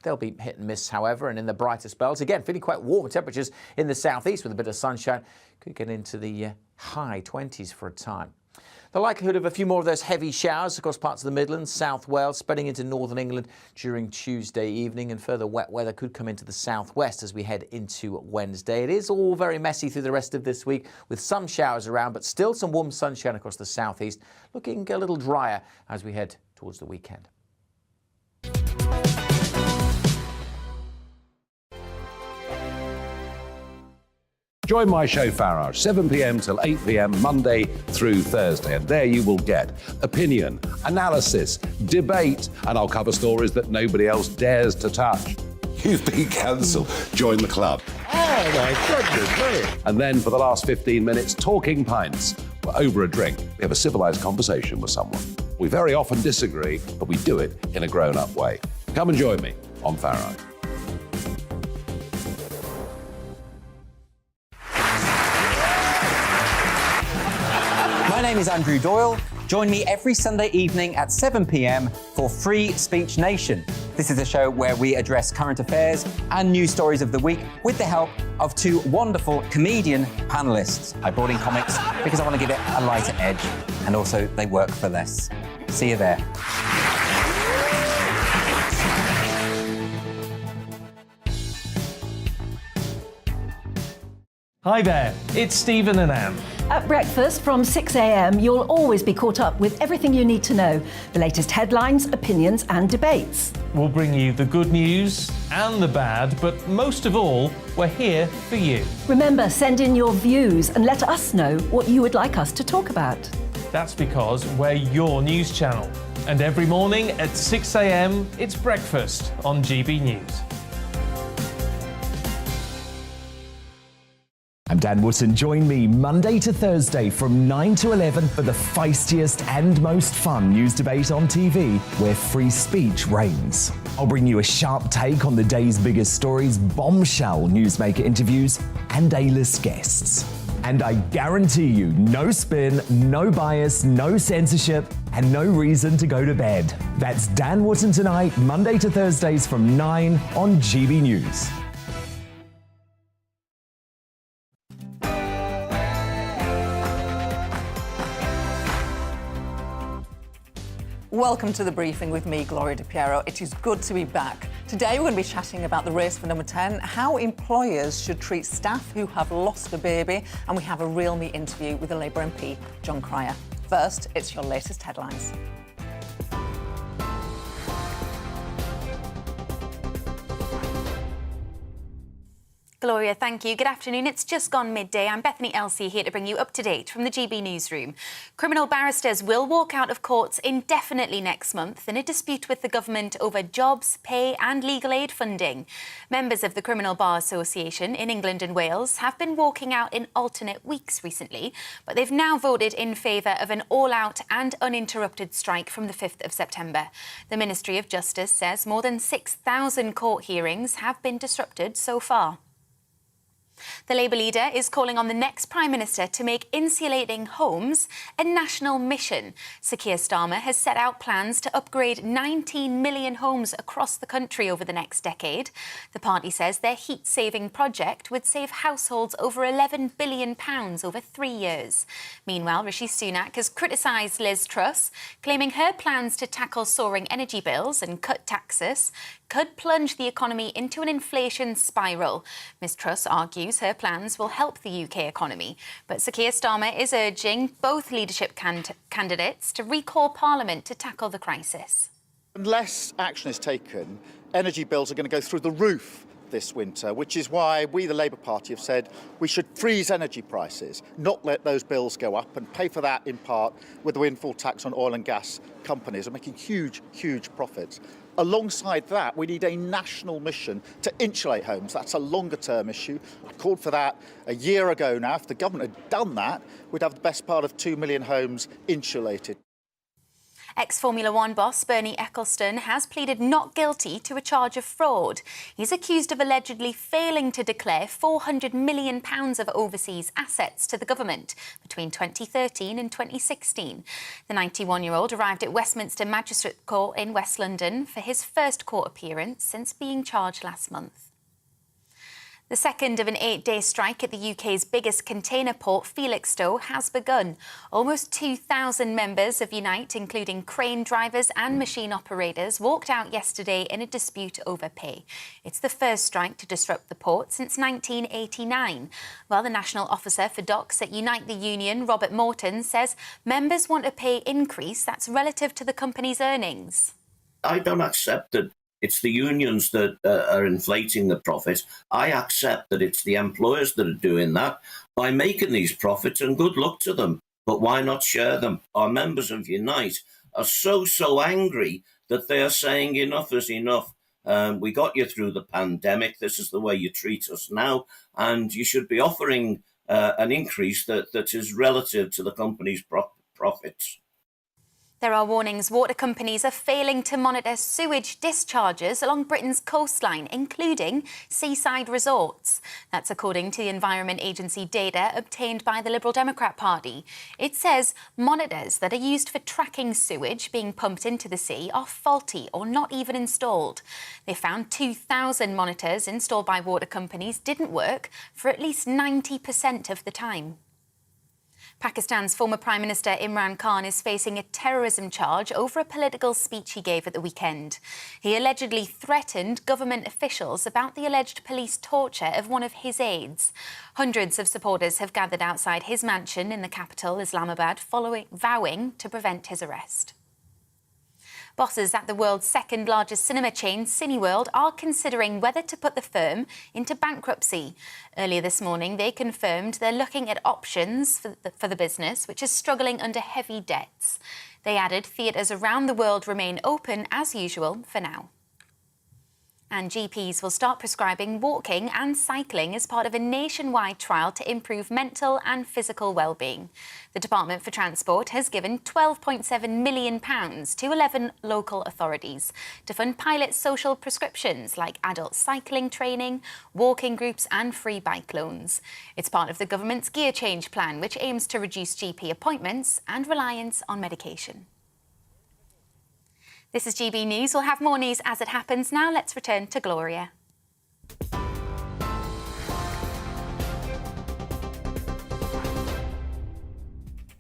They'll be hit and miss, however, and in the brighter spells, again, feeling quite warm temperatures in the southeast with a bit of sunshine. Could get into the high 20s for a time. The likelihood of a few more of those heavy showers across parts of the Midlands, South Wales, spreading into northern England during Tuesday evening, and further wet weather could come into the southwest as we head into Wednesday. It is all very messy through the rest of this week with some showers around, but still some warm sunshine across the southeast, looking a little drier as we head towards the weekend. Join my show Farage, 7 p.m. till 8 p.m. Monday through Thursday. And there you will get opinion, analysis, debate, and I'll cover stories that nobody else dares to touch. You've been cancelled. Join the club. Oh, my goodness me. And then for the last 15 minutes, talking pints. We're over a drink. We have a civilised conversation with someone. We very often disagree, but we do it in a grown-up way. Come and join me on Farage. My name is Andrew Doyle. Join me every Sunday evening at 7 p.m. for Free Speech Nation. This is a show where we address current affairs and news stories of the week with the help of two wonderful comedian panellists. I brought in comics because I want to give it a lighter edge, and also they work for less. See you there. Hi there, it's Stephen and Anne. At breakfast from 6 a.m, you'll always be caught up with everything you need to know, the latest headlines, opinions and debates. We'll bring you the good news and the bad, but most of all, we're here for you. Remember, send in your views and let us know what you would like us to talk about. That's because we're your news channel. And every morning at 6 a.m, it's breakfast on GB News. I'm Dan Wootton. Join me Monday to Thursday from 9 to 11 for the feistiest and most fun news debate on TV, where free speech reigns. I'll bring you a sharp take on the day's biggest stories, bombshell newsmaker interviews, and A-list guests. And I guarantee you, no spin, no bias, no censorship, and no reason to go to bed. That's Dan Wootton Tonight, Monday to Thursdays from 9 on GB News. Welcome to the briefing with me, Gloria De Piero. It is good to be back. Today we're going to be chatting about the race for number 10, how employers should treat staff who have lost a baby, and we have a real meat interview with the Labour MP, John Cryer. First, it's your latest headlines. Gloria, thank you. Good afternoon. It's just gone midday. I'm Bethany Elsey here to bring you up to date from the GB newsroom. Criminal barristers will walk out of courts indefinitely next month in a dispute with the government over jobs, pay and legal aid funding. Members of the Criminal Bar Association in England and Wales have been walking out in alternate weeks recently, but they've now voted in favour of an all-out and uninterrupted strike from the 5th of September. The Ministry of Justice says more than 6,000 court hearings have been disrupted so far. The Labour leader is calling on the next Prime Minister to make insulating homes a national mission. Sir Keir Starmer has set out plans to upgrade 19 million homes across the country over the next decade. The party says their heat-saving project would save households over £11 billion over 3 years. Meanwhile, Rishi Sunak has criticised Liz Truss, claiming her plans to tackle soaring energy bills and cut taxes could plunge the economy into an inflation spiral. Ms Truss argues her plans will help the UK economy, but Sir Keir Starmer is urging both leadership candidates to recall Parliament to tackle the crisis. Unless action is taken, energy bills are going to go through the roof this winter, which is why we, the Labour Party, have said we should freeze energy prices, not let those bills go up, and pay for that in part with the windfall tax on oil and gas companies are making huge, huge profits. Alongside that, we need a national mission to insulate homes. That's a longer-term issue. I called for that a year ago now. If the government had done that, we'd have the best part of 2 million homes insulated. Ex-Formula One boss Bernie Ecclestone has pleaded not guilty to a charge of fraud. He's accused of allegedly failing to declare £400 million of overseas assets to the government between 2013 and 2016. The 91-year-old arrived at Westminster Magistrate Court in West London for his first court appearance since being charged last month. The second of an 8-day strike at the UK's biggest container port, Felixstowe, has begun. Almost 2,000 members of Unite, including crane drivers and machine operators, walked out yesterday in a dispute over pay. It's the first strike to disrupt the port since 1989. Well, the National Officer for Docks at Unite the Union, Robert Morton, says members want a pay increase that's relative to the company's earnings. I don't accept that it's the unions that are inflating the profits. I accept that it's the employers that are doing that by making these profits, and good luck to them. But why not share them? Our members of Unite are so angry that they are saying enough is enough. We got you through the pandemic. This is the way you treat us now. And you should be offering an increase that is relative to the company's profits. There are warnings water companies are failing to monitor sewage discharges along Britain's coastline, including seaside resorts. That's according to the Environment Agency data obtained by the Liberal Democrat Party. It says monitors that are used for tracking sewage being pumped into the sea are faulty or not even installed. They found 2,000 monitors installed by water companies didn't work for at least 90% of the time. Pakistan's former Prime Minister Imran Khan is facing a terrorism charge over a political speech he gave at the weekend. He allegedly threatened government officials about the alleged police torture of one of his aides. Hundreds of supporters have gathered outside his mansion in the capital, Islamabad, vowing to prevent his arrest. Bosses at the world's second-largest cinema chain, Cineworld, are considering whether to put the firm into bankruptcy. Earlier this morning, they confirmed they're looking at options for the business, which is struggling under heavy debts. They added theatres around the world remain open as usual for now. And GPs will start prescribing walking and cycling as part of a nationwide trial to improve mental and physical well-being. The Department for Transport has given £12.7 million to 11 local authorities to fund pilot social prescriptions like adult cycling training, walking groups and free bike loans. It's part of the government's gear change plan, which aims to reduce GP appointments and reliance on medication. This is GB News. We'll have more news as it happens. Now let's return to Gloria.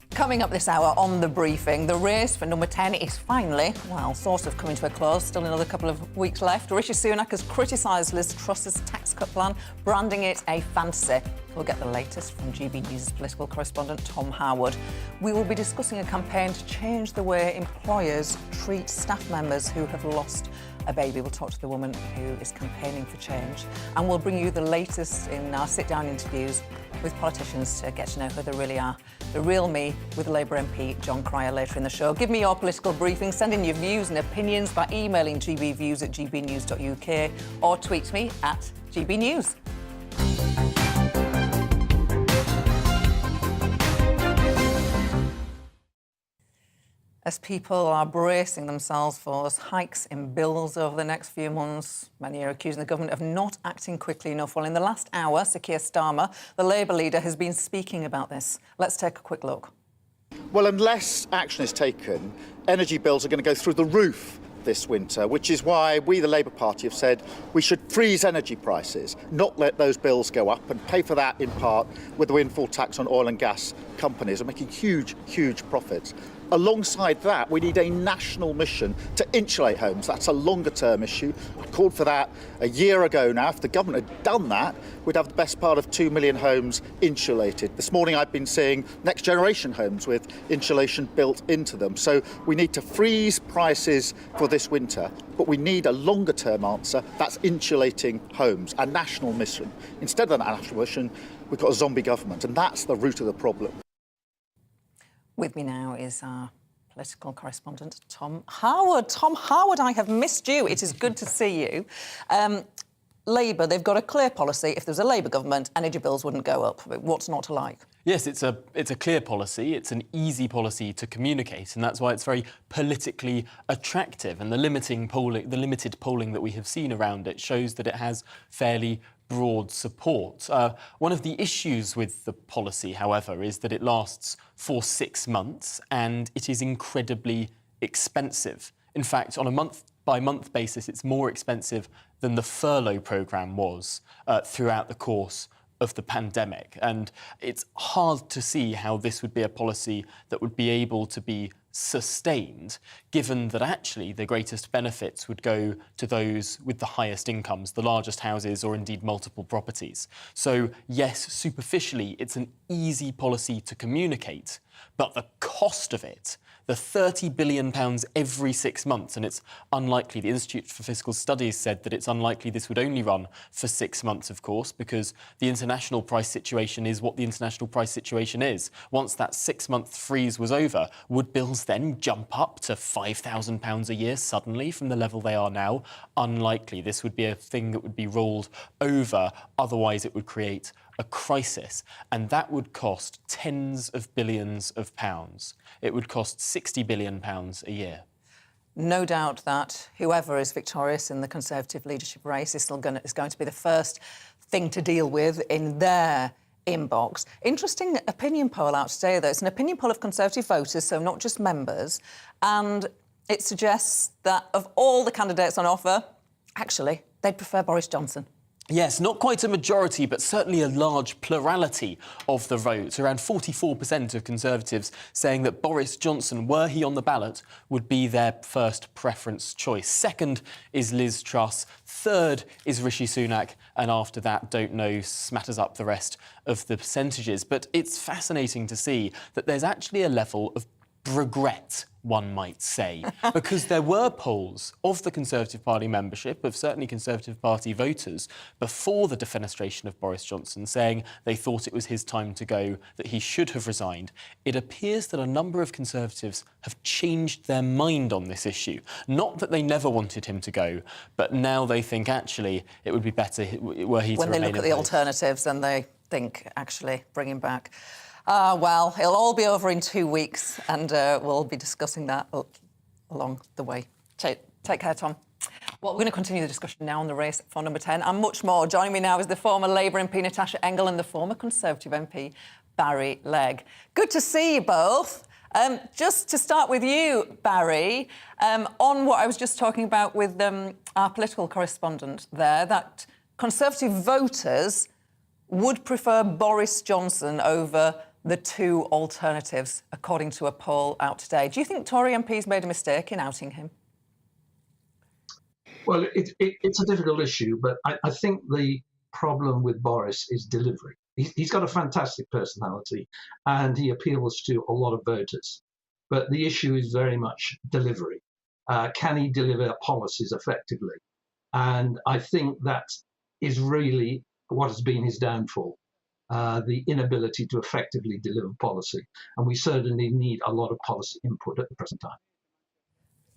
Coming up this hour on The Briefing, the race for number 10 is finally, well, sort of coming to a close. Still another couple of weeks left. Rishi Sunak has criticised Liz Truss's tax cut plan, branding it a fantasy. We'll get the latest from GB News' political correspondent Tom Harwood. We will be discussing a campaign to change the way employers treat staff members who have lost a baby. We'll talk to the woman who is campaigning for change. And we'll bring you the latest in our sit-down interviews with politicians to get to know who they really are. The real me with Labour MP John Cryer later in the show. Give me your political briefing. Send in your views and opinions by emailing gbviews@gbnews.uk or tweet me at gbnews. As people are bracing themselves for those hikes in bills over the next few months, many are accusing the government of not acting quickly enough. Well, in the last hour, Sir Keir Starmer, the Labour leader, has been speaking about this. Let's take a quick look. Well, unless action is taken, energy bills are going to go through the roof this winter, which is why we, the Labour Party, have said we should freeze energy prices, not let those bills go up, and pay for that in part with the windfall tax on oil and gas companies are making huge profits. Alongside that, we need a national mission to insulate homes. That's a longer-term issue. I called for that a year ago now. If the government had done that, we'd have the best part of 2 million homes insulated. This morning I've been seeing next-generation homes with insulation built into them. So we need to freeze prices for this winter, but we need a longer-term answer. That's insulating homes, a national mission. Instead of that national mission, we've got a zombie government, and that's the root of the problem. With me now is our political correspondent, Tom Harwood. Tom Harwood, I have missed you. It is good to see you. Labour, they've got a clear policy. If there was a Labour government, energy bills wouldn't go up. What's not to like? Yes, it's a clear policy. It's an easy policy to communicate, and that's why it's very politically attractive. And the limited polling that we have seen around it shows that it has fairly broad support. One of the issues with the policy, however, is that it lasts for 6 months and it is incredibly expensive. In fact, on a month-by-month basis, it's more expensive than the furlough programme was throughout the course of the pandemic. And it's hard to see how this would be a policy that would be able to be sustained, given that actually the greatest benefits would go to those with the highest incomes, the largest houses, or indeed multiple properties. So yes, superficially, it's an easy policy to communicate, but the cost of it, the £30 billion every 6 months, and it's unlikely, the Institute for Fiscal Studies said that it's unlikely this would only run for 6 months, of course, because the international price situation is what the international price situation is. Once that 6-month freeze was over, would bills then jump up to £5,000 a year suddenly from the level they are now? Unlikely. This would be a thing that would be rolled over, otherwise it would create a crisis, and that would cost tens of billions of pounds. It would cost £60 billion a year. No doubt that whoever is victorious in the Conservative leadership race is going to be the first thing to deal with in their inbox. Interesting opinion poll out today, though. It's an opinion poll of Conservative voters, so not just members, and it suggests that of all the candidates on offer, actually, they'd prefer Boris Johnson. Yes, not quite a majority, but certainly a large plurality of the vote. Around 44% of Conservatives saying that Boris Johnson, were he on the ballot, would be their first preference choice. Second is Liz Truss. Third is Rishi Sunak. And after that, don't know, smatters up the rest of the percentages. But it's fascinating to see that there's actually a level of regret, one might say, because there were polls of the Conservative Party membership, of certainly Conservative Party voters, before the defenestration of Boris Johnson, saying they thought it was his time to go, that he should have resigned. It appears that a number of Conservatives have changed their mind on this issue. Not that they never wanted him to go, but now they think, actually, it would be better were he to remain in place. When they look at the alternatives and they think, actually, bring him back. Well, it'll all be over in 2 weeks, and we'll be discussing that along the way. Take care, Tom. Well, we're going to continue the discussion now on the race for number 10 and much more. Joining me now is the former Labour MP Natasha Engel and the former Conservative MP Barry Legg. Good to see you both. Just to start with you, Barry, on what I was just talking about with our political correspondent there, that Conservative voters would prefer Boris Johnson over the two alternatives, according to a poll out today. Do you think Tory MPs made a mistake in outing him? Well, it's a difficult issue, but I think the problem with Boris is delivery. He's got a fantastic personality and he appeals to a lot of voters. But the issue is very much delivery. Can he deliver policies effectively? And I think that is really what has been his downfall. The inability to effectively deliver policy. And we certainly need a lot of policy input at the present time.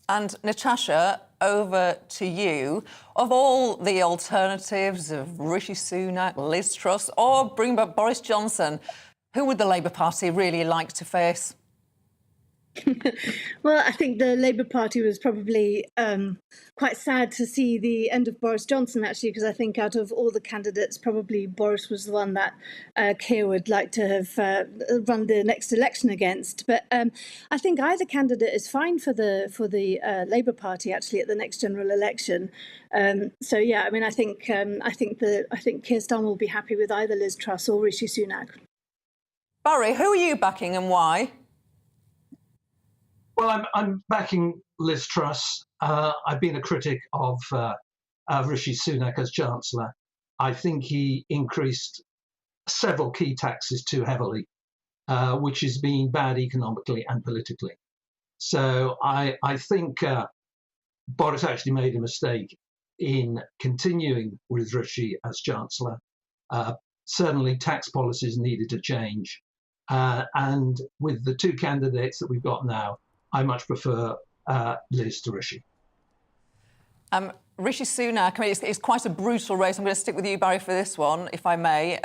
And Natasha, over to you. Of all the alternatives of Rishi Sunak, Liz Truss, or bring back Boris Johnson, who would the Labour Party really like to face? Well, I think the Labour Party was probably quite sad to see the end of Boris Johnson, actually, because I think out of all the candidates, probably Boris was the one that Keir would like to have run the next election against. But I think either candidate is fine for the Labour Party, actually, at the next general election. So yeah, I mean, I think Keir Starmer will be happy with either Liz Truss or Rishi Sunak. Barry, who are you backing and why? Well, I'm backing Liz Truss. I've been a critic of Rishi Sunak as Chancellor. I think he increased several key taxes too heavily, which has been bad economically and politically. So I think Boris actually made a mistake in continuing with Rishi as Chancellor. Certainly tax policies needed to change. And with the two candidates that we've got now, I much prefer Liz to Rishi. Rishi Sunak, I mean, it's quite a brutal race. I'm going to stick with you, Barry, for this one, if I may.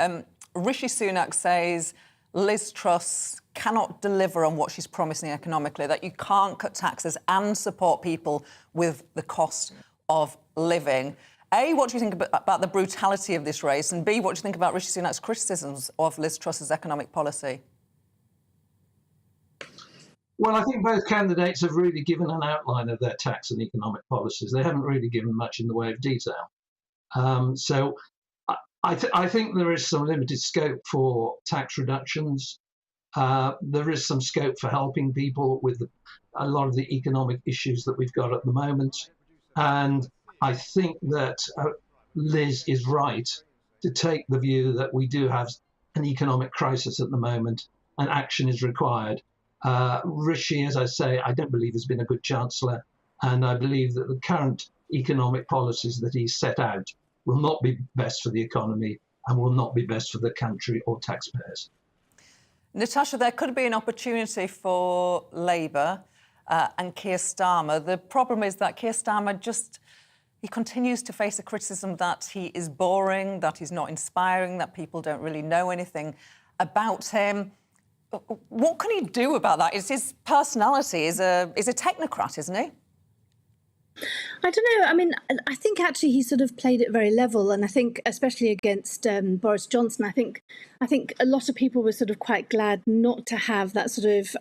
Rishi Sunak says Liz Truss cannot deliver on what she's promising economically, that you can't cut taxes and support people with the cost of living. A, what do you think about the brutality of this race? And B, what do you think about Rishi Sunak's criticisms of Liz Truss's economic policy? Well, I think both candidates have really given an outline of their tax and economic policies. They haven't really given much in the way of detail. So I think there is some limited scope for tax reductions. There is some scope for helping people with a lot of the economic issues that we've got at the moment. And I think that Liz is right to take the view that we do have an economic crisis at the moment and action is required. Rishi, as I say, I don't believe has been a good chancellor, and I believe that the current economic policies that he's set out will not be best for the economy and will not be best for the country or taxpayers. Natasha, there could be an opportunity for Labour and Keir Starmer. The problem is that Keir Starmer he continues to face a criticism that he is boring, that he's not inspiring, that people don't really know anything about him. What can he do about that? It's his personality. He's a technocrat, isn't he? I don't know. I mean, I think actually he sort of played it very level, and I think especially against Boris Johnson, I think a lot of people were sort of quite glad not to have that sort of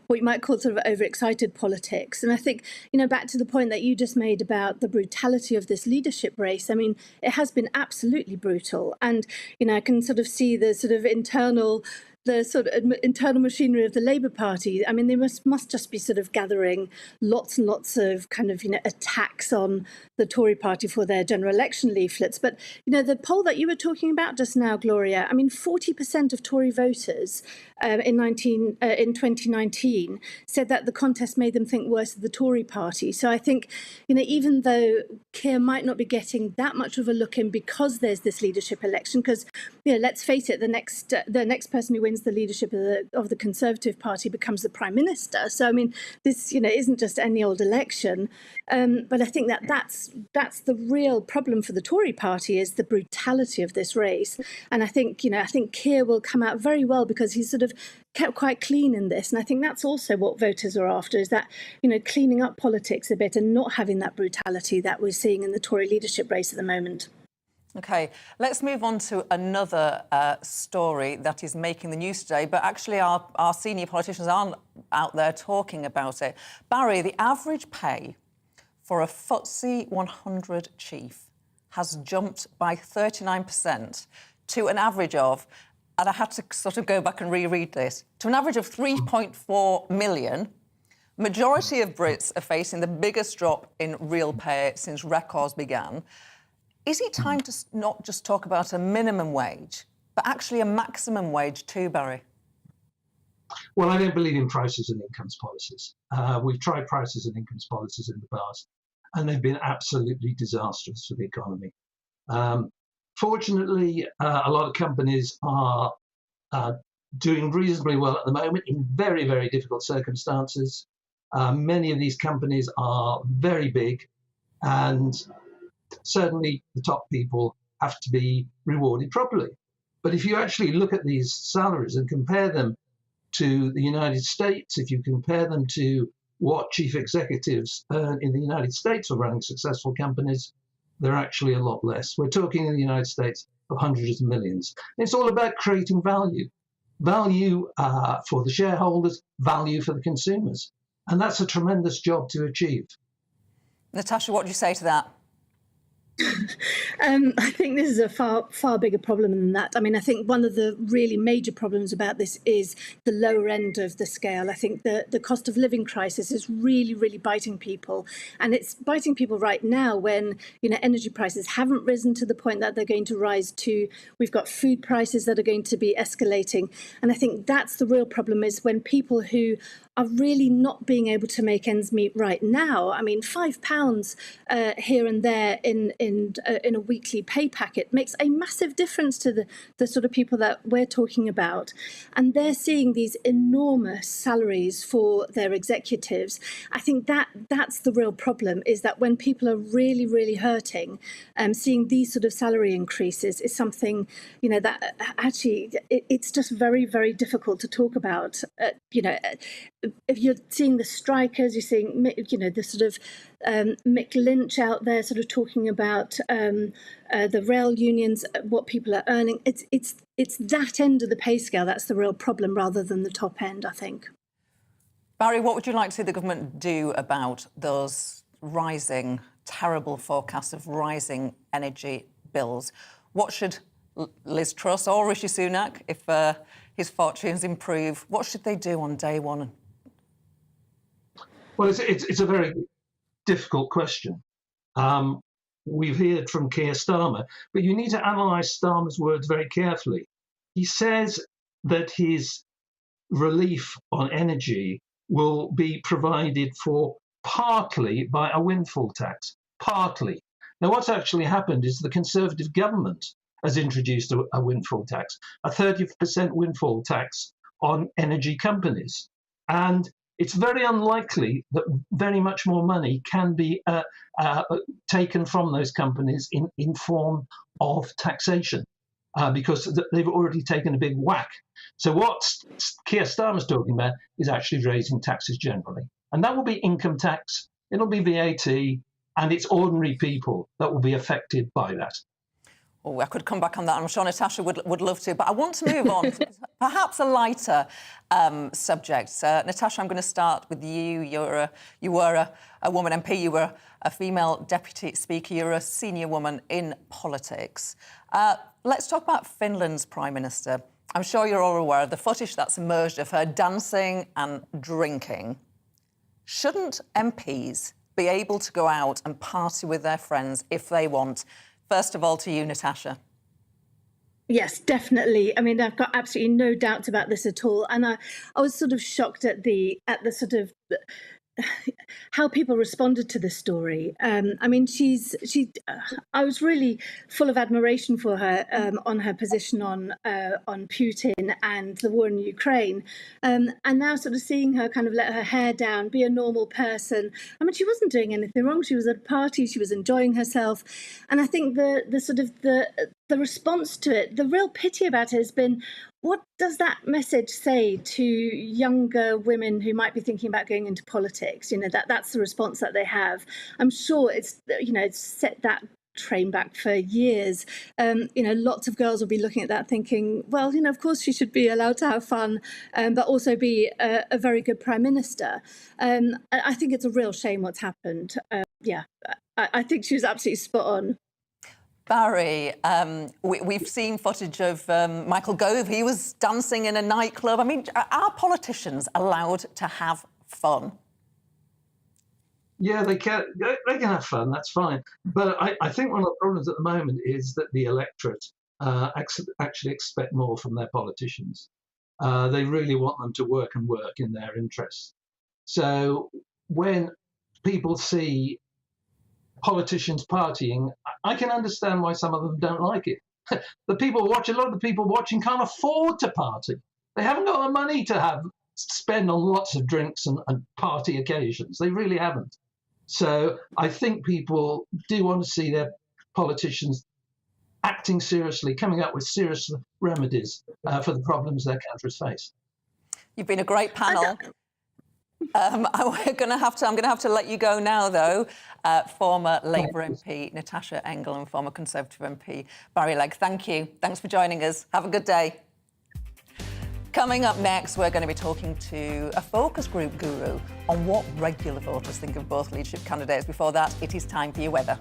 what you might call sort of overexcited politics. And I think, back to the point that you just made about the brutality of this leadership race. I mean, it has been absolutely brutal, and I can sort of see the sort of internal machinery of the Labour Party. I mean, they must just be sort of gathering lots and lots of kind of, attacks on the Tory party for their general election leaflets. But, the poll that you were talking about just now, Gloria, I mean, 40% of Tory voters in 2019 said that the contest made them think worse of the Tory party. So I think, even though Keir might not be getting that much of a look in because there's this leadership election, because, let's face it, the next person who wins the leadership of the Conservative Party becomes the Prime Minister. So, I mean, this, isn't just any old election. But I think that's the real problem for the Tory party, is the brutality of this race. And I think Keir will come out very well because he's sort of kept quite clean in this. And I think that's also what voters are after, is that, cleaning up politics a bit and not having that brutality that we're seeing in the Tory leadership race at the moment. OK, let's move on to another story that is making the news today, but actually our senior politicians aren't out there talking about it. Barry, the average pay for a FTSE 100 chief has jumped by 39% to an average of, and I had to sort of go back and reread this, to an average of 3.4 million. Majority of Brits are facing the biggest drop in real pay since records began. Is it time to not just talk about a minimum wage, but actually a maximum wage too, Barry? Well, I don't believe in prices and incomes policies. We've tried prices and incomes policies in the past, and they've been absolutely disastrous for the economy. Fortunately, a lot of companies are doing reasonably well at the moment in very, very difficult circumstances. Many of these companies are very big, and certainly the top people have to be rewarded properly. But if you actually look at these salaries and compare them to the United States, if you compare them to what chief executives earn in the United States for running successful companies, they're actually a lot less. We're talking in the United States of hundreds of millions. It's all about creating value. Value for the shareholders, value for the consumers. And that's a tremendous job to achieve. Natasha, what do you say to that? I think this is a far bigger problem than that. I mean, I think one of the really major problems about this is the lower end of the scale. I think the cost of living crisis is really, really biting people. And it's biting people right now when, energy prices haven't risen to the point that they're going to rise to. We've got food prices that are going to be escalating. And I think that's the real problem, is when people who are really not being able to make ends meet right now. I mean, £5 here and there in a weekly pay packet makes a massive difference to the sort of people that we're talking about. And they're seeing these enormous salaries for their executives. I think that's the real problem, is that when people are really, really hurting, seeing these sort of salary increases is something, you know, that actually it's just very, very difficult to talk about. You know, if you're seeing the strikers, you're seeing, you know, the sort of Mick Lynch out there sort of talking about the rail unions, what people are earning. It's that end of the pay scale that's the real problem, rather than the top end, I think. Barry, what would you like to see the government do about those rising, terrible forecasts of rising energy bills? What should Liz Truss or Rishi Sunak, if his fortunes improve, what should they do on day one? Well, it's a very difficult question. We've heard from Keir Starmer, but you need to analyse Starmer's words very carefully. He says that his relief on energy will be provided for partly by a windfall tax. Partly. Now, what's actually happened is the Conservative government has introduced a windfall tax, a 30% windfall tax on energy companies. And it's very unlikely that very much more money can be taken from those companies in form of taxation, because they've already taken a big whack. So what Keir Starmer's talking about is actually raising taxes generally. And that will be income tax, it'll be VAT, and it's ordinary people that will be affected by that. Oh, I could come back on that. I'm sure Natasha would love to, but I want to move on to perhaps a lighter subject. Natasha, I'm going to start with you. You were a woman MP. You were a female deputy speaker. You're a senior woman in politics. Let's talk about Finland's Prime Minister. I'm sure you're all aware of the footage that's emerged of her dancing and drinking. Shouldn't MPs be able to go out and party with their friends if they want? First of all, to you, Natasha. Yes, definitely. I mean, I've got absolutely no doubts about this at all. And I was sort of shocked at the sort of how people responded to this story. I mean, I was really full of admiration for her on her position on Putin and the war in Ukraine, and now sort of seeing her kind of let her hair down, be a normal person. I mean, she wasn't doing anything wrong. She was at a party. She was enjoying herself, and I think the response to it, the real pity about it has been, what does that message say to younger women who might be thinking about going into politics? You know, that's the response that they have. I'm sure it's set that train back for years. You know, lots of girls will be looking at that thinking, well, you know, of course she should be allowed to have fun, but also be a very good Prime Minister. I think it's a real shame what's happened. I think she was absolutely spot on. Barry, we've seen footage of Michael Gove. He was dancing in a nightclub. I mean, are politicians allowed to have fun? Yeah, they can have fun, that's fine. But I think one of the problems at the moment is that the electorate actually expect more from their politicians. They really want them to work in their interests. So when people see politicians partying, I can understand why some of them don't like it. A lot of the people watching can't afford to party. They haven't got the money to spend on lots of drinks and party occasions. They really haven't. So I think people do want to see their politicians acting seriously, coming up with serious remedies for the problems their countries face. You've been a great panel. I'm going to have to let you go now, though. Former Labour MP Natasha Engel and former Conservative MP Barry Legg, thank you. Thanks for joining us. Have a good day. Coming up next, we're going to be talking to a focus group guru on what regular voters think of both leadership candidates. Before that, it is time for your weather.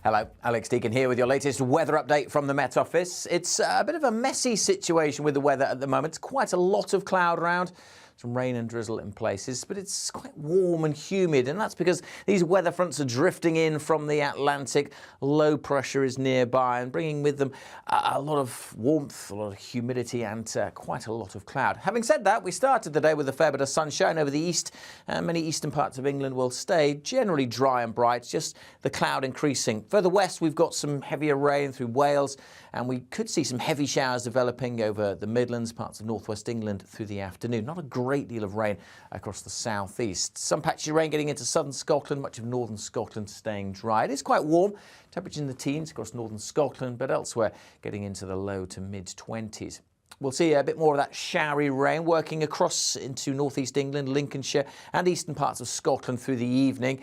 Hello, Alex Deacon here with your latest weather update from the Met Office. It's a bit of a messy situation with the weather at the moment. Quite a lot of cloud around. some rain and drizzle in places, but it's quite warm and humid, and that's because these weather fronts are drifting in from the Atlantic. Low pressure is nearby and bringing with them a lot of warmth, a lot of humidity, and quite a lot of cloud. Having said that, we started the day with a fair bit of sunshine over the east. Many eastern parts of England will stay generally dry and bright, just the cloud increasing. Further west, we've got some heavier rain through Wales, and we could see some heavy showers developing over the Midlands, parts of northwest England through the afternoon. Not a great deal of rain across the southeast. Some patchy rain getting into southern Scotland, much of northern Scotland staying dry. It is quite warm, temperature in the teens across northern Scotland, but elsewhere getting into the low to mid-20s. We'll see a bit more of that showery rain working across into northeast England, Lincolnshire and eastern parts of Scotland through the evening.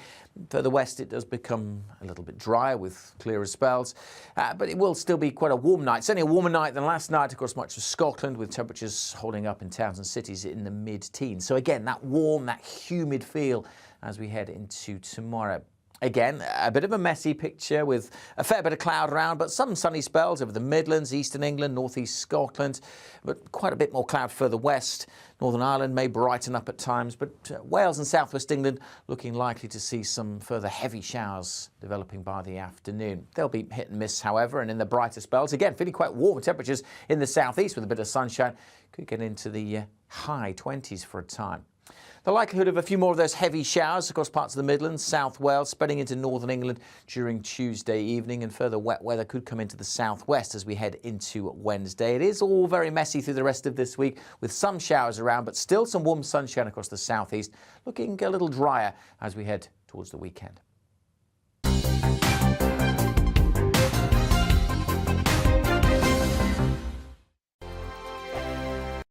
Further west, it does become a little bit drier with clearer spells, but it will still be quite a warm night. Certainly a warmer night than last night across much of Scotland, with temperatures holding up in towns and cities in the mid-teens. So again, that warm, that humid feel as we head into tomorrow. Again, a bit of a messy picture with a fair bit of cloud around, but some sunny spells over the Midlands, eastern England, northeast Scotland, but quite a bit more cloud further west. Northern Ireland may brighten up at times, but Wales and southwest England looking likely to see some further heavy showers developing by the afternoon. They'll be hit and miss, however, and in the brighter spells, again, feeling quite warm temperatures in the southeast with a bit of sunshine. Could get into the high 20s for a time. The likelihood of a few more of those heavy showers across parts of the Midlands, South Wales, spreading into northern England during Tuesday evening, and further wet weather could come into the southwest as we head into Wednesday. It is all very messy through the rest of this week with some showers around, but still some warm sunshine across the southeast, looking a little drier as we head towards the weekend.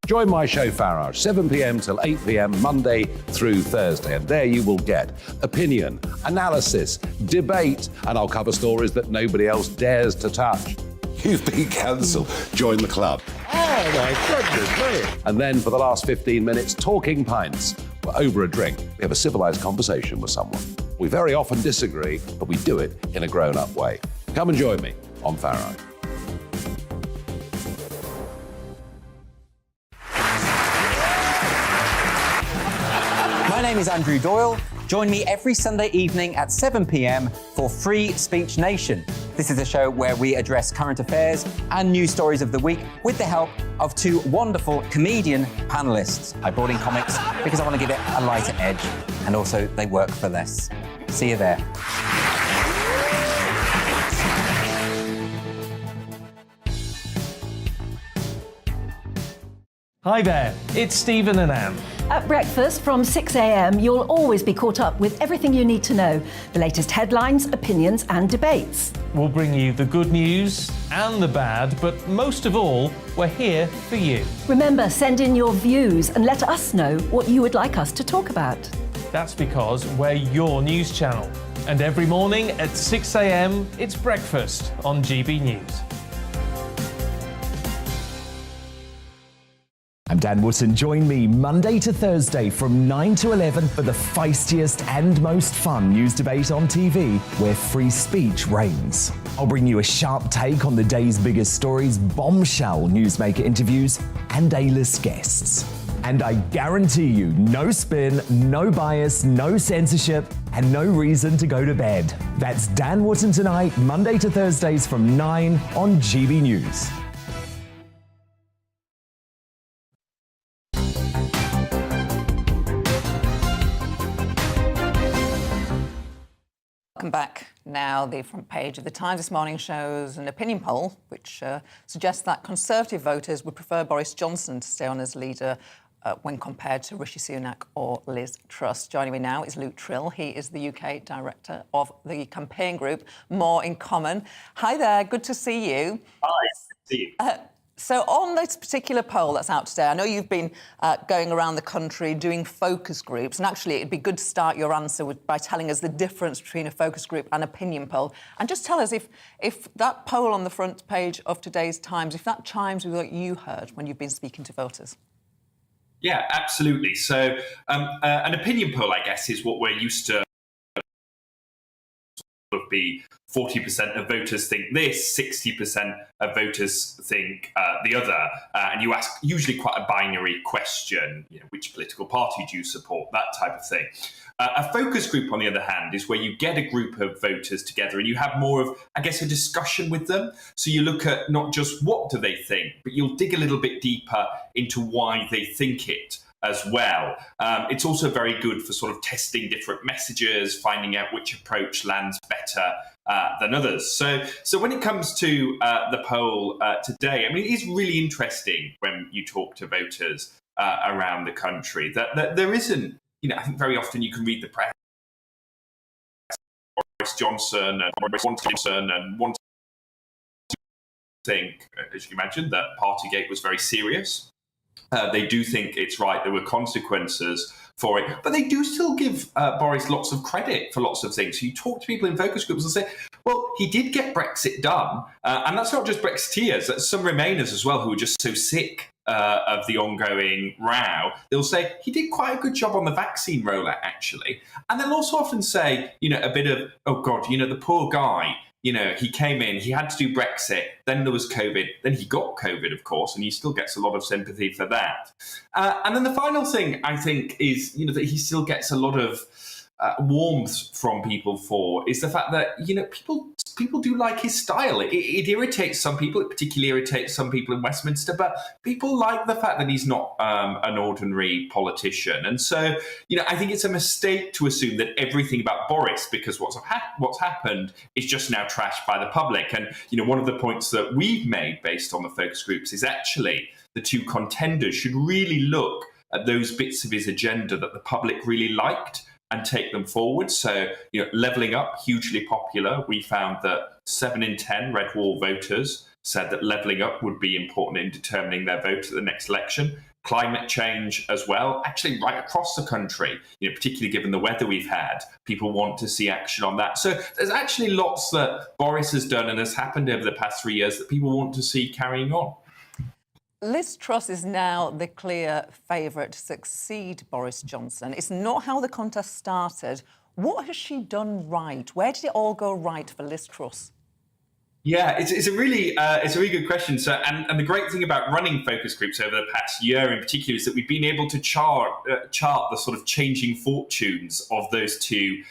Join my show Farage, 7 p.m. till 8 p.m. Monday through Thursday. And there you will get opinion, analysis, debate, and I'll cover stories that nobody else dares to touch. You've been cancelled. Join the club. Oh my goodness me. And then for the last 15 minutes, talking pints. We're over a drink. We have a civilised conversation with someone. We very often disagree, but we do it in a grown-up way. Come and join me on Farage. My name is Andrew Doyle. Join me every Sunday evening at 7 p.m. for Free Speech Nation. This is a show where we address current affairs and news stories of the week with the help of two wonderful comedian panellists. I brought in comics because I want to give it a lighter edge, and also they work for less. See you there. Hi there, it's Stephen and Anne. At breakfast from 6 a.m, you'll always be caught up with everything you need to know, the latest headlines, opinions and debates. We'll bring you the good news and the bad, but most of all, we're here for you. Remember, send in your views and let us know what you would like us to talk about. That's because we're your news channel. And every morning at 6 a.m, it's breakfast on GB News. I'm Dan Wootton. Join me Monday to Thursday from 9 to 11 for the feistiest and most fun news debate on TV, where free speech reigns. I'll bring you a sharp take on the day's biggest stories, bombshell newsmaker interviews, and A-list guests. And I guarantee you, no spin, no bias, no censorship, and no reason to go to bed. That's Dan Wootton Tonight, Monday to Thursdays from 9 on GB News. Welcome back. Now, the front page of the Times this morning shows an opinion poll which suggests that Conservative voters would prefer Boris Johnson to stay on as leader when compared to Rishi Sunak or Liz Truss. Joining me now is Luke Trill. He is the UK director of the campaign group More in Common. Hi there, good to see you. Hi, good to see you. So on this particular poll that's out today, I know you've been going around the country doing focus groups, and actually it'd be good to start your answer by telling us the difference between a focus group and opinion poll. And just tell us if that poll on the front page of today's Times, if that chimes with what you heard when you've been speaking to voters. Yeah, absolutely. So an opinion poll, I guess, is what we're used to be 40% of voters think this, 60% of voters think the other. And you ask usually quite a binary question, which political party do you support, that type of thing. A focus group, on the other hand, is where you get a group of voters together and you have more of, I guess, a discussion with them. So you look at not just what do they think, but you'll dig a little bit deeper into why they think it as well. It's also very good for sort of testing different messages, finding out which approach lands better than others. So when it comes to the poll today, I mean, it is really interesting when you talk to voters around the country that there isn't, I think very often you can read the press, Boris Johnson and Boris Johnson and want to think, as you can imagine, that Partygate was very serious. They do think it's right. There were consequences for it, but they do still give Boris lots of credit for lots of things. So you talk to people in focus groups and say, well, he did get Brexit done. And that's not just Brexiteers, that's some Remainers as well who are just so sick of the ongoing row. They'll say he did quite a good job on the vaccine rollout, actually. And they'll also often say, a bit of, oh God, the poor guy, he came in, he had to do Brexit, then there was COVID, then he got COVID, of course, and he still gets a lot of sympathy for that. And then the final thing, I think, is, that he still gets a lot of warmth from people for is the fact that, people do like his style. It irritates some people. It particularly irritates some people in Westminster, but people like the fact that he's not an ordinary politician. And so, I think it's a mistake to assume that everything about Boris, because what's happened is just now trashed by the public. And, one of the points that we've made based on the focus groups is actually the two contenders should really look at those bits of his agenda that the public really liked and take them forward. So, levelling up, hugely popular. We found that 7 in 10 Red Wall voters said that levelling up would be important in determining their vote at the next election. Climate change as well, actually right across the country, particularly given the weather we've had, people want to see action on that. So there's actually lots that Boris has done and has happened over the past 3 years that people want to see carrying on. Liz Truss is now the clear favourite to succeed Boris Johnson. It's not how the contest started. What has she done right? Where did it all go right for Liz Truss? Yeah, it's a really good question. So, and the great thing about running focus groups over the past year in particular is that we've been able to chart the sort of changing fortunes of those two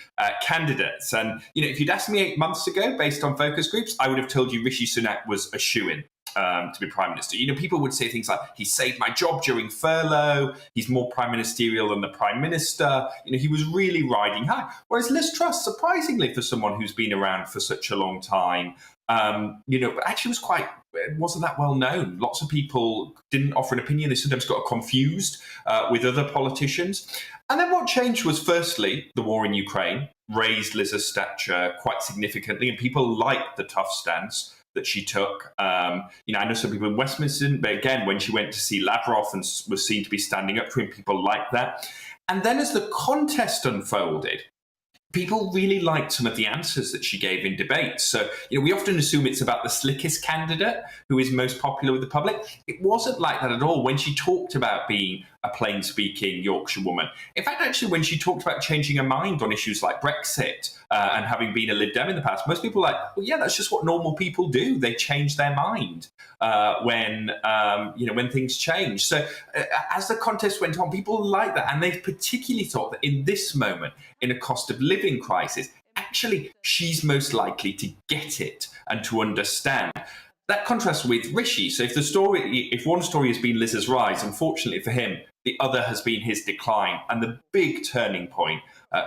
candidates. And if you'd asked me 8 months ago, based on focus groups, I would have told you Rishi Sunak was a shoo-in to be Prime Minister. People would say things like, he saved my job during furlough, he's more prime ministerial than the Prime Minister, he was really riding high. Whereas Liz Truss, surprisingly for someone who's been around for such a long time, actually wasn't that well known. Lots of people didn't offer an opinion. They sometimes got confused with other politicians. And then what changed was, firstly, the war in Ukraine raised Liz's stature quite significantly, and people liked the tough stance that she took. I know some people in Westminster didn't, but again, when she went to see Lavrov and was seen to be standing up for him, people liked that. And then as the contest unfolded, people really liked some of the answers that she gave in debates. So, we often assume it's about the slickest candidate who is most popular with the public. It wasn't like that at all when she talked about being a plain-speaking Yorkshire woman. In fact, actually, when she talked about changing her mind on issues like Brexit and having been a Lib Dem in the past, most people were like, well, yeah, that's just what normal people do. They change their mind when things change. So as the contest went on, people liked that. And they particularly thought that in this moment, in a cost of living crisis, actually, she's most likely to get it and to understand. That contrasts with Rishi. So if one story has been Liz's rise, unfortunately for him, the other has been his decline. And the big turning point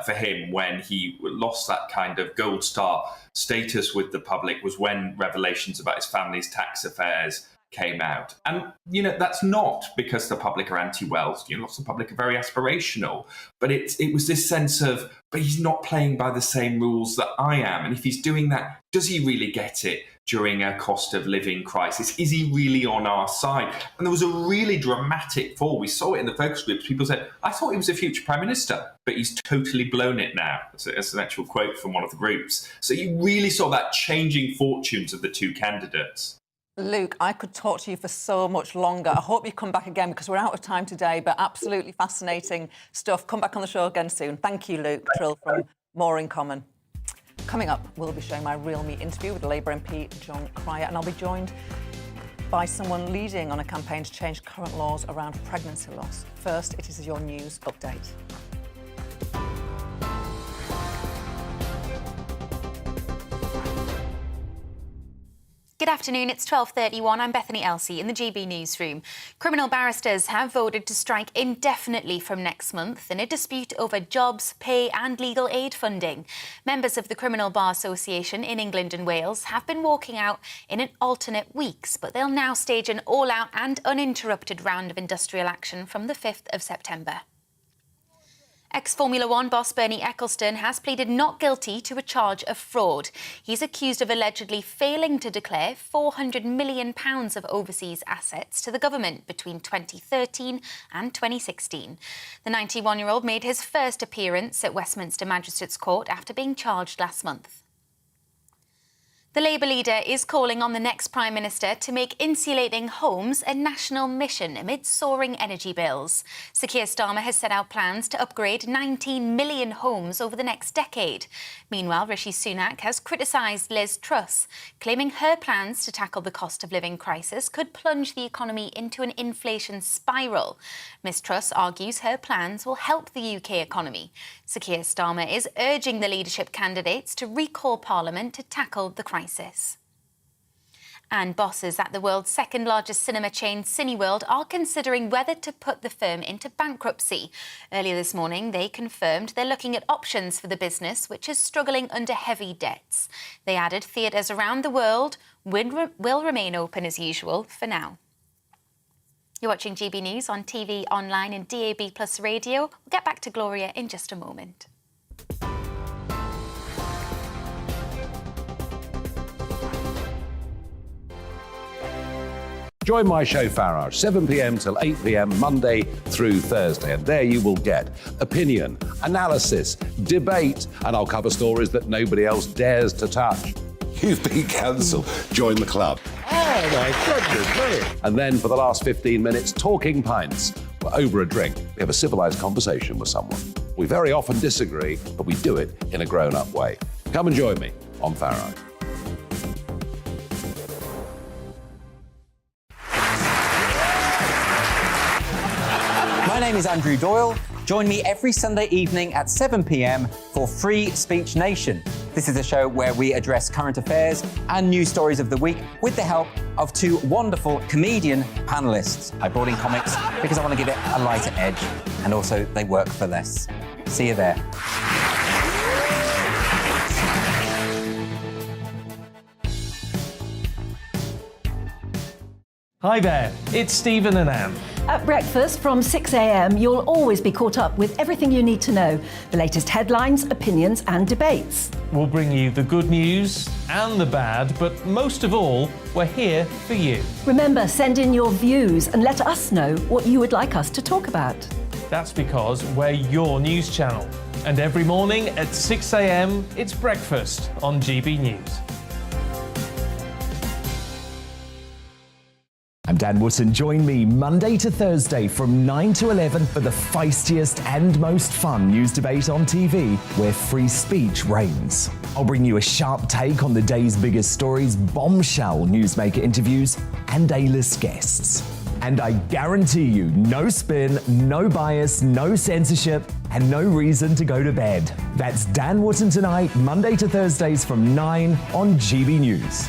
for him when he lost that kind of gold star status with the public was when revelations about his family's tax affairs came out. And, that's not because the public are anti-wealth. Lots of the public are very aspirational. But it was this sense of, but he's not playing by the same rules that I am. And if he's doing that, does he really get it during a cost of living crisis? Is he really on our side? And there was a really dramatic fall. We saw it in the focus groups. People said, I thought he was a future Prime Minister, but he's totally blown it now. That's an actual quote from one of the groups. So you really saw that changing fortunes of the two candidates. Luke, I could talk to you for so much longer. I hope you come back again because we're out of time today, but absolutely fascinating stuff. Come back on the show again soon. Thank you, Luke Trill from More in Common. Coming up, we'll be showing my Real Me interview with Labour MP John Cryer, and I'll be joined by someone leading on a campaign to change current laws around pregnancy loss. First, it is your news update. Good afternoon, it's 12:31. I'm Bethany Elsey in the GB newsroom. Criminal barristers have voted to strike indefinitely from next month in a dispute over jobs, pay and legal aid funding. Members of the Criminal Bar Association in England and Wales have been walking out in an alternate weeks, but they'll now stage an all-out and uninterrupted round of industrial action from the 5th of September. Ex-Formula One boss Bernie Ecclestone has pleaded not guilty to a charge of fraud. He's accused of allegedly failing to declare £400 million of overseas assets to the government between 2013 and 2016. The 91-year-old made his first appearance at Westminster Magistrates Court after being charged last month. The Labour leader is calling on the next Prime Minister to make insulating homes a national mission amid soaring energy bills. Sir Keir Starmer has set out plans to upgrade 19 million homes over the next decade. Meanwhile, Rishi Sunak has criticised Liz Truss, claiming her plans to tackle the cost of living crisis could plunge the economy into an inflation spiral. Ms Truss argues her plans will help the UK economy. Sir Keir Starmer is urging the leadership candidates to recall Parliament to tackle the crisis. And bosses at the world's second largest cinema chain, Cineworld, are considering whether to put the firm into bankruptcy. Earlier this morning, they confirmed they're looking at options for the business, which is struggling under heavy debts. They added theatres around the world will remain open as usual for now. You're watching GB News on TV, online and DAB+ radio. We'll get back to Gloria in just a moment. Join my show Farage, 7 p.m. till 8 p.m. Monday through Thursday. And there you will get opinion, analysis, debate, and I'll cover stories that nobody else dares to touch. You've been cancelled. Join the club. Oh my goodness me. And then for the last 15 minutes, talking pints. We're over a drink. We have a civilised conversation with someone. We very often disagree, but we do it in a grown-up way. Come and join me on Farage. My name is Andrew Doyle. Join me every Sunday evening at 7 p.m. for Free Speech Nation. This is a show where we address current affairs and news stories of the week with the help of two wonderful comedian panellists. I brought in comics because I want to give it a lighter edge, and also they work for less. See you there. Hi there, it's Stephen and Anne. At breakfast from 6 a.m, you'll always be caught up with everything you need to know, the latest headlines, opinions and debates. We'll bring you the good news and the bad, but most of all, we're here for you. Remember, send in your views and let us know what you would like us to talk about. That's because we're your news channel. And every morning at 6 a.m, it's breakfast on GB News. I'm Dan Wootton. Join me Monday to Thursday from 9 to 11 for the feistiest and most fun news debate on TV, where free speech reigns. I'll bring you a sharp take on the day's biggest stories, bombshell newsmaker interviews, and A-list guests. And I guarantee you, no spin, no bias, no censorship, and no reason to go to bed. That's Dan Wootton Tonight, Monday to Thursdays from 9 on GB News.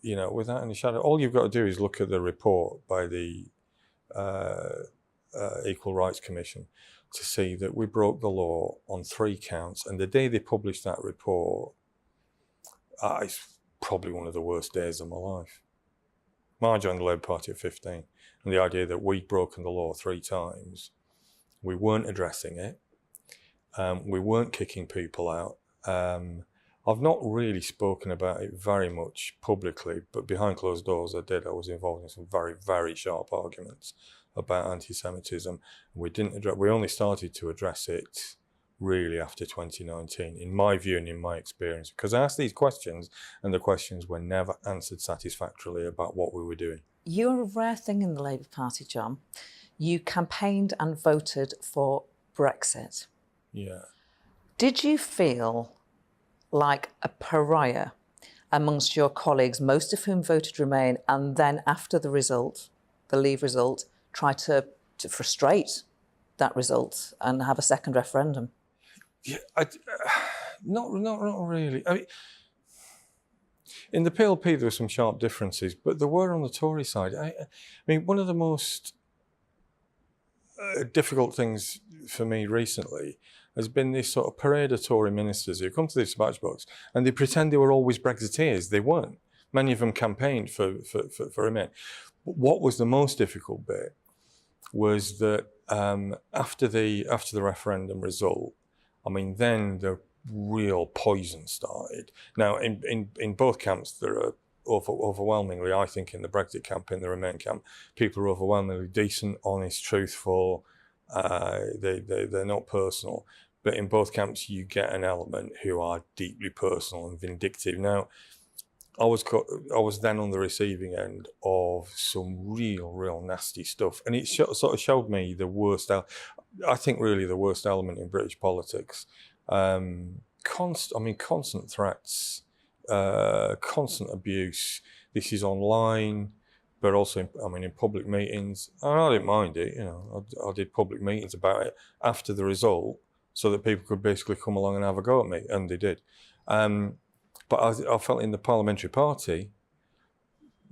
you know, without any shadow, all you've got to do is look at the report by the Equal Rights Commission to see that we broke the law on 3 counts. And the day they published that report, it's probably one of the worst days of my life. I joined the Labour Party at 15, and the idea that we'd broken the law 3 times, we weren't addressing it, we weren't kicking people out. I've not really spoken about it very much publicly, but behind closed doors I did. I was involved in some very, very sharp arguments about anti-Semitism. We only started to address it really after 2019, in my view and in my experience, because I asked these questions and the questions were never answered satisfactorily about what we were doing. You're a rare thing in the Labour Party, John. You campaigned and voted for Brexit. Yeah. Did you feel like a pariah amongst your colleagues, most of whom voted Remain, and then after the result, the Leave result, try to frustrate that result and have a second referendum? Yeah, not really. I mean, in the PLP there were some sharp differences, but there were on the Tory side. I mean, one of the most difficult things for me recently has been this sort of parade of Tory ministers who come to the dispatch box and they pretend they were always Brexiteers. They weren't. Many of them campaigned for Remain. What was the most difficult bit was that after the referendum result, I mean, then the real poison started. Now, in both camps, there are overwhelmingly, I think, in the Brexit camp, in the Remain camp, people are overwhelmingly decent, honest, truthful. They're not personal. But in both camps, you get an element who are deeply personal and vindictive. Now, I was then on the receiving end of some real nasty stuff, and it sort of showed me the worst. I think really the worst element in British politics. Constant threats, constant abuse. This is online, but also in public meetings. And I didn't mind it. You know, I did public meetings about it after the result, so that people could basically come along and have a go at me, and they did. But I felt in the parliamentary party,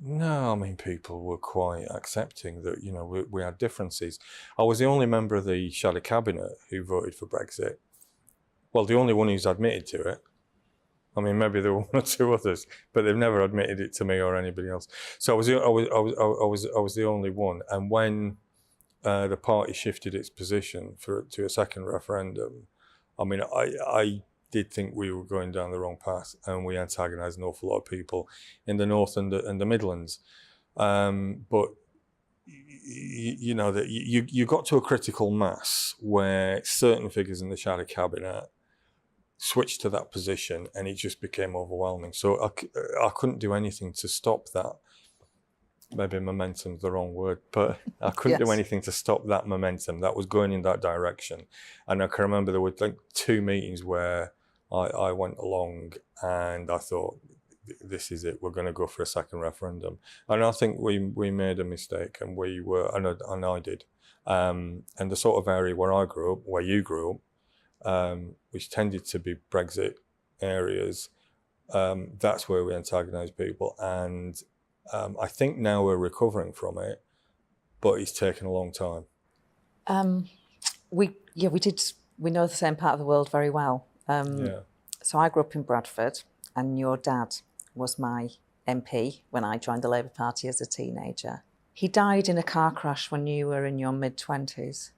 no, I mean, people were quite accepting that, you know, we had differences. I was the only member of the shadow cabinet who voted for Brexit. Well, the only one who's admitted to it. I mean, maybe there were 1 or 2 others, but they've never admitted it to me or anybody else. So I was the only one. And when the party shifted its position to a second referendum, I mean, I did think we were going down the wrong path, and we antagonised an awful lot of people in the North and the Midlands. But you know that you got to a critical mass where certain figures in the shadow cabinet switched to that position, and it just became overwhelming. So I couldn't do anything to stop that. Maybe momentum's the wrong word, but I couldn't do anything to stop that momentum that was going in that direction. And I can remember there were like 2 meetings where I went along and I thought, this is it, we're going to go for a second referendum. And I think we made a mistake, and and I did. And the sort of area where I grew up, where you grew up, which tended to be Brexit areas, that's where we antagonised people. And I think now we're recovering from it, but it's taken a long time. We know the same part of the world very well. So I grew up in Bradford, and your dad was my MP when I joined the Labour Party as a teenager. He died in a car crash when you were in your mid-20s.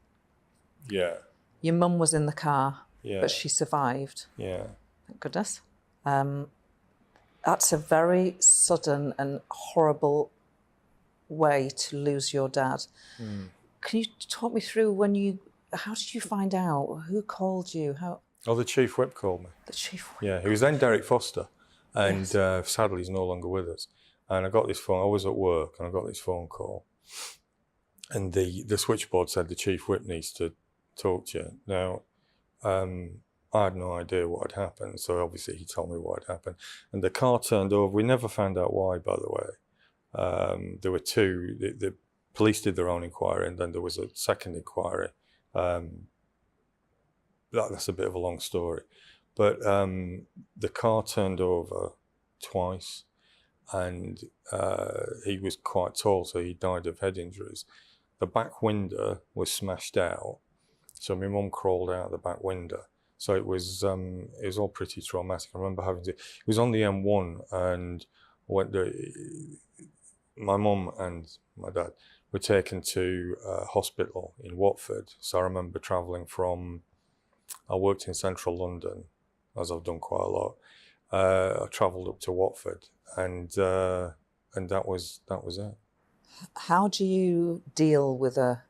Yeah. Your mum was in the car, Yeah. but she survived. Yeah. Thank goodness. That's a very sudden and horrible way to lose your dad. Can you talk me through how did you find out? Who called you? Oh, the Chief Whip called me. The Chief Whip? Yeah, he was then Derek Foster, and sadly he's no longer with us. And I got this phone, I was at work, and I got this phone call. And the switchboard said the Chief Whip needs to talk to you. Now, I had no idea what had happened, so obviously he told me what had happened. And the car turned over. We never found out why, by the way. There were 2, the police did their own inquiry, and then there was a second inquiry. That's a bit of a long story. But the car turned over twice, and he was quite tall, so he died of head injuries. The back window was smashed out, so my mum crawled out the back window. So it was all pretty traumatic. I remember having to. It was on the M1, and my mum and my dad were taken to hospital in Watford. So I remember travelling from. I worked in central London, as I've done quite a lot. I travelled up to Watford, and that was it. How do you deal with a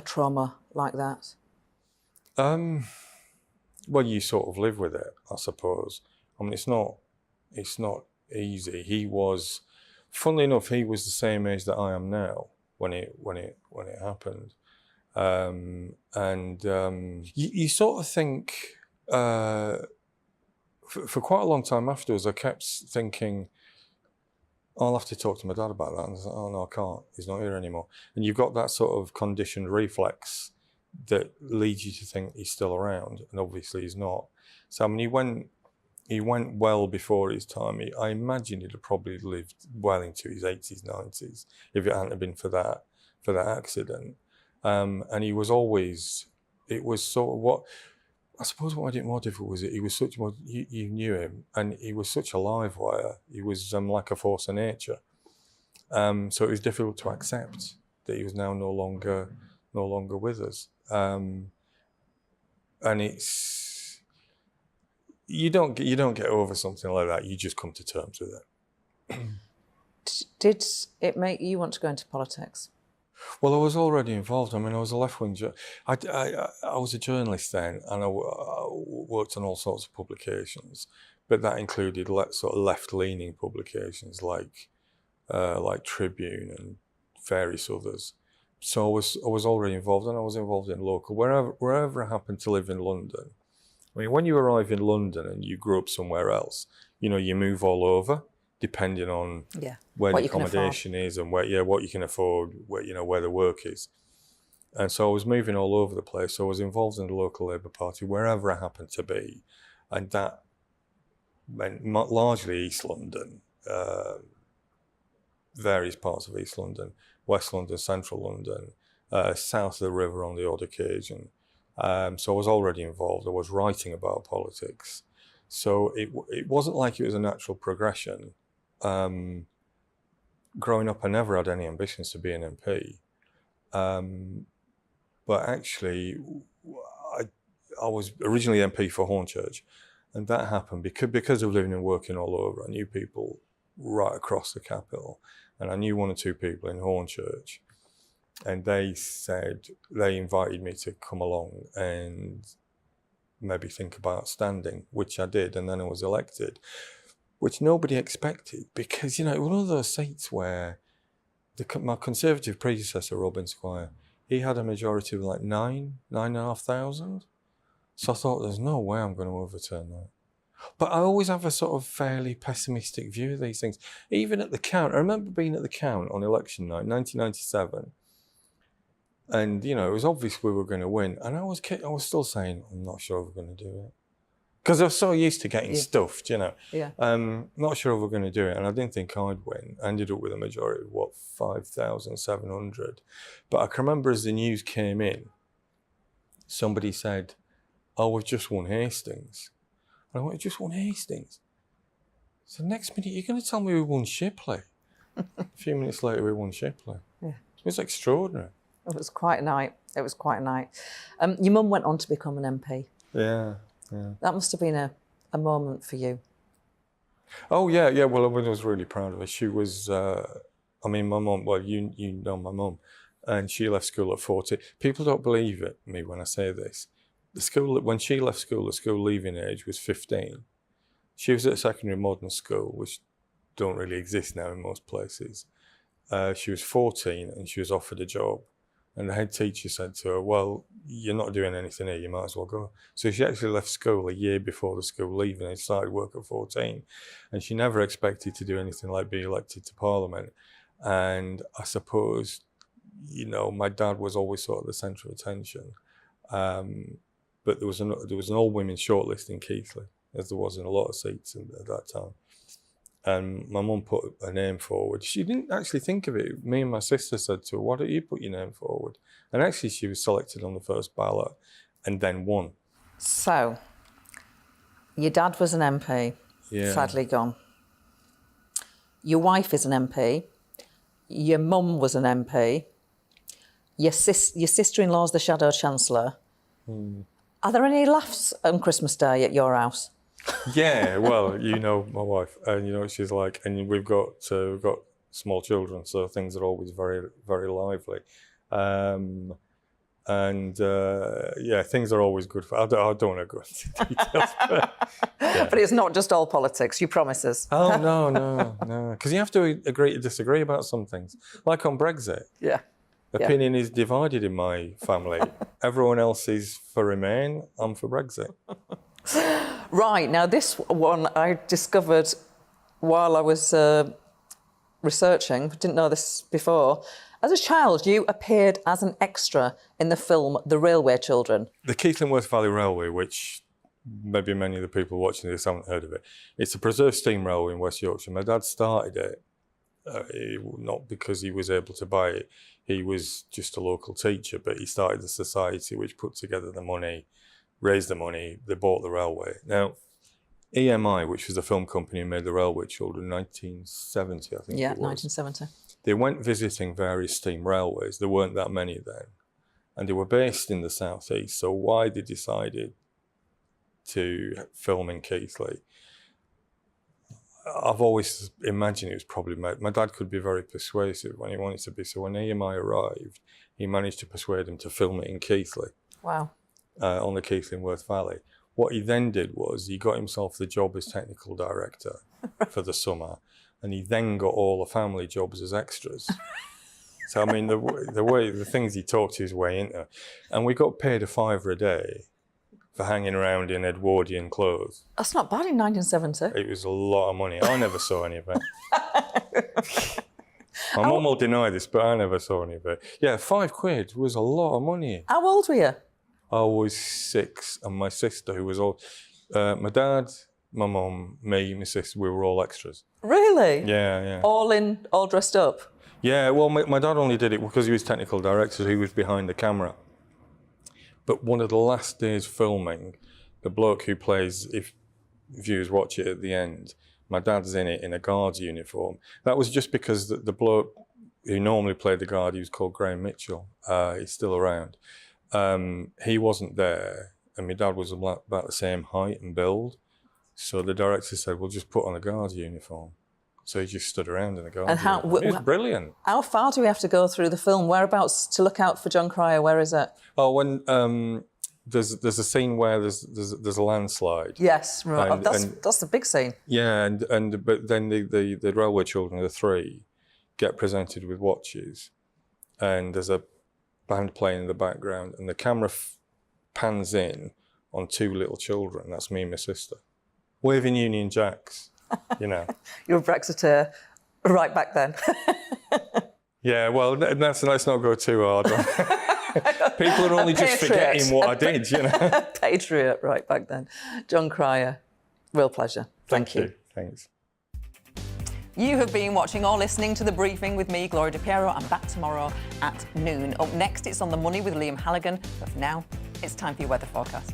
trauma like that? Well, you sort of live with it, I suppose. I mean, it's not easy. He was, funnily enough, he was the same age that I am now when it happened, you sort of think. For quite a long time afterwards, I kept thinking, I'll have to talk to my dad about that. And I was like, oh no, I can't. He's not here anymore. And you've got that sort of conditioned reflex that leads you to think he's still around, and obviously he's not. So I mean, he went well before his time. I imagine he'd have probably lived well into his 80s, 90s if it hadn't been for that accident. And he was always. It was sort of what. I suppose what made it more difficult was that he was such more. You knew him, and he was such a live wire. He was like a force of nature. So it was difficult to accept that he was now no longer with us. And it's you don't get over something like that. You just come to terms with it. Did it make you want to go into politics? Well, I was already involved. I mean, I was a left-wing. I was a journalist then, and I worked on all sorts of publications, but that included sort of left-leaning publications like Tribune and various others. So I was already involved, and I was involved in local wherever I happened to live in London. I mean, when you arrive in London and you grew up somewhere else, you move all over, depending on where the accommodation is and what you can afford, where the work is. And so I was moving all over the place. So I was involved in the local Labour Party wherever I happened to be, and that meant largely East London, various parts of East London, West London, Central London, south of the river on the odd occasion. So I was already involved. I was writing about politics. So it wasn't like it was a natural progression. Growing up, I never had any ambitions to be an MP. But actually, I was originally MP for Hornchurch, and that happened because of living and working all over. I knew people right across the capital, and I knew one or two people in Hornchurch, and they invited me to come along and maybe think about standing, which I did, and then I was elected, which nobody expected, because it was one of those seats where my Conservative predecessor, Robin Squire, he had a majority of like 9,500. So I thought, there's no way I'm going to overturn that. But I always have a sort of fairly pessimistic view of these things. Even at the count, I remember being at the count on election night, 1997, and it was obvious we were going to win, and I was still saying, I'm not sure we're going to do it. Because I was so used to getting stuffed, not sure if we're going to do it, and I didn't think I'd win. I ended up with a majority of 5,700. But I can remember as the news came in, somebody said, "Oh, we've just won Hastings." And I went, "Just won Hastings?" So next minute, you're going to tell me we won Shipley? A few minutes later, we won Shipley. Yeah, it was extraordinary. It was quite a night. Your mum went on to become an MP. Yeah. Yeah. That must have been a moment for you. Oh, yeah. Well, I was really proud of her. She was, my mum, well, you know my mum, and she left school at 40. People don't believe me when I say this. When she left school, the school leaving age was 15. She was at a secondary modern school, which don't really exist now in most places. She was 14 and she was offered a job. And the head teacher said to her, "Well, you're not doing anything here, you might as well go." So she actually left school a year before the school leaving and started work at 14. And she never expected to do anything like be elected to Parliament. And I suppose, my dad was always sort of the centre of attention. But there was an all-women shortlist in Keighley, as there was in a lot of seats at that time. And my mum put a name forward. She didn't actually think of it. Me and my sister said to her, why don't you put your name forward? And actually she was selected on the first ballot and then won. So, your dad was an MP, sadly gone. Your wife is an MP. Your mum was an MP. Your sister-in-law's the Shadow Chancellor. Are there any laughs on Christmas Day at your house? Yeah, well, you know my wife, and you know what she's like, and we've got small children, so things are always very, very lively. Yeah, things are always good. I don't want to go into details, But it's not just all politics, you promise us. Oh, no. Because you have to agree to disagree about some things. Like on Brexit. Yeah. Opinion is divided in my family. Everyone else is for Remain, I'm for Brexit. Right, now this one I discovered while I was researching, didn't know this before. As a child, you appeared as an extra in the film The Railway Children. The Keighlin-Worth Valley Railway, which maybe many of the people watching this haven't heard of it, it's a preserved steam railway in West Yorkshire. My dad started it, not because he was able to buy it, he was just a local teacher, but he started the society which put together the money, raised the money, they bought the railway. Now, EMI, which was the film company who made The Railway Children in 1970, I think it was. Yeah, 1970. They went visiting various steam railways. There weren't that many then. And they were based in the southeast. So why they decided to film in Keighley, I've always imagined it was probably my dad could be very persuasive when he wanted to be. So when EMI arrived, he managed to persuade them to film it in Keighley. Wow. On the Keighlin-Worth Valley. What he then did was he got himself the job as technical director for the summer. And he then got all the family jobs as extras. So, I mean, the things he talked his way into. And we got paid £5 a day for hanging around in Edwardian clothes. That's not bad in 1970. It was a lot of money. I never saw any of it. My mum will deny this, but I never saw any of it. Yeah, £5 was a lot of money. How old were you? I was 6, and my sister, who was old, my dad, my mum, me, my sister, we were all extras. Really? Yeah. All dressed up? Yeah, well, my dad only did it because he was technical director, so he was behind the camera. But one of the last days filming, the bloke who plays, if viewers watch it at the end, my dad's in it in a guard's uniform. That was just because the bloke who normally played the guard, he was called Graham Mitchell, he's still around. He wasn't there, and my dad was about the same height and build. So the director said, "We'll just put on a guard's uniform." So he just stood around in a guard's uniform. It was brilliant. How far do we have to go through the film? Whereabouts to look out for John Cryer? Where is it? Oh, when there's a scene where there's a landslide. Yes, right. That's the big scene. Yeah, but then the Railway Children, the 3, get presented with watches, and there's a band playing in the background, and the camera pans in on 2 little children. That's me and my sister, waving Union Jacks, you know. You're a Brexiteer right back then. Yeah, well, let's not go too hard on people are only just forgetting what I did, you know. Patriot right back then. John Cryer, real pleasure. Thank you. Thanks. You have been watching or listening to The Briefing with me, Gloria De Piero. I'm back tomorrow at noon. Up next, it's On the Money with Liam Halligan. But for now, it's time for your weather forecast.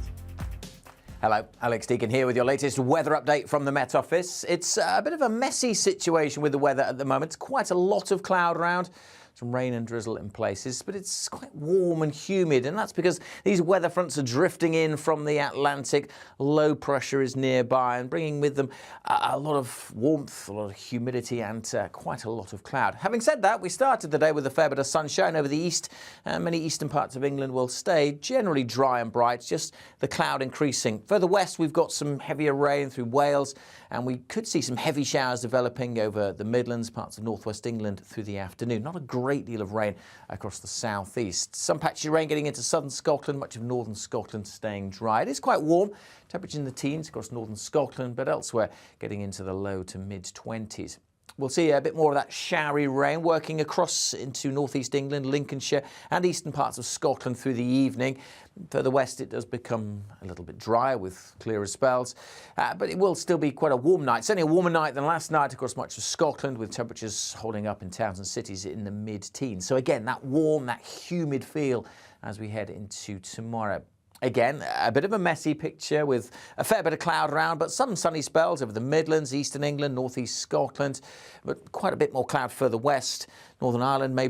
Hello, Alex Deacon here with your latest weather update from the Met Office. It's a bit of a messy situation with the weather at the moment. Quite a lot of cloud around. Some rain and drizzle in places, but it's quite warm and humid, and that's because these weather fronts are drifting in from the Atlantic. Low pressure is nearby and bringing with them a lot of warmth, a lot of humidity, and quite a lot of cloud. Having said that, we started the day with a fair bit of sunshine over the east. Many eastern parts of England will stay generally dry and bright, just the cloud increasing. Further west, we've got some heavier rain through Wales, and we could see some heavy showers developing over the Midlands, parts of northwest England through the afternoon. Not a great deal of rain across the southeast. Some patchy rain getting into southern Scotland, much of northern Scotland staying dry. It is quite warm, temperature in the teens across northern Scotland, but elsewhere getting into the low to mid-20s. We'll see a bit more of that showery rain working across into northeast England, Lincolnshire and eastern parts of Scotland through the evening. Further west, it does become a little bit drier with clearer spells, but it will still be quite a warm night. Certainly a warmer night than last night across much of Scotland, with temperatures holding up in towns and cities in the mid-teens. So again, that warm, that humid feel as we head into tomorrow. Again, a bit of a messy picture with a fair bit of cloud around, but some sunny spells over the Midlands, eastern England, northeast Scotland, but quite a bit more cloud further west. Northern Ireland may